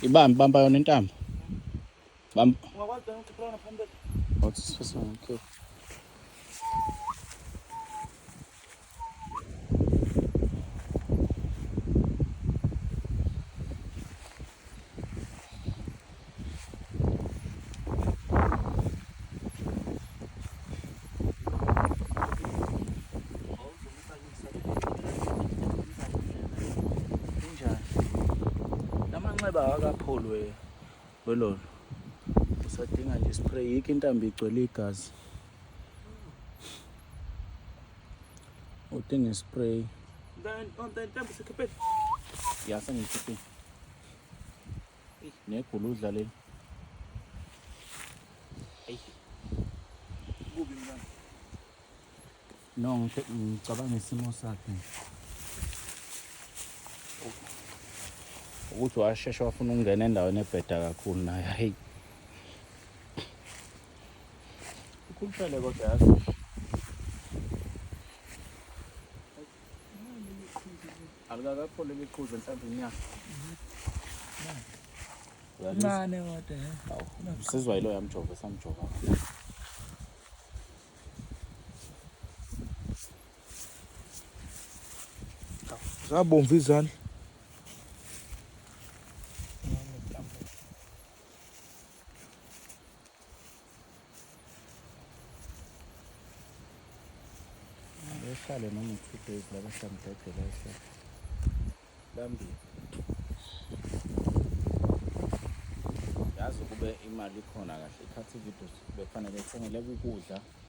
Bamba yona intambo. Bamba. Ungakwazi ukuthi khona phambili. Okay. Lamanxeba akapholi welolo. Usadinga nje spray, yikho intambo igcwele igazi. Udinga spray. Intambo isekhipheni. Yasengikhiphe. Neguludla leli. Hey. Kubi mntwana. No, ngicabanga isimo sakhe. Ukuthi washesha wafuna ukungena endaweni ebheda kakhulu naye. Hey. Ukuphele kodwa yazi. Alikakapholi liqhuze mhlawumbe inyanga. Ncane kodwa. Sizwa yilo yamjova samjova. Zabomvu izandla. Behlale noma 2 days la bahlambedela ehlala. Lambi. Yazi kube imali ikhona kahle. Ikhathi videos befanele ethengele ukudla.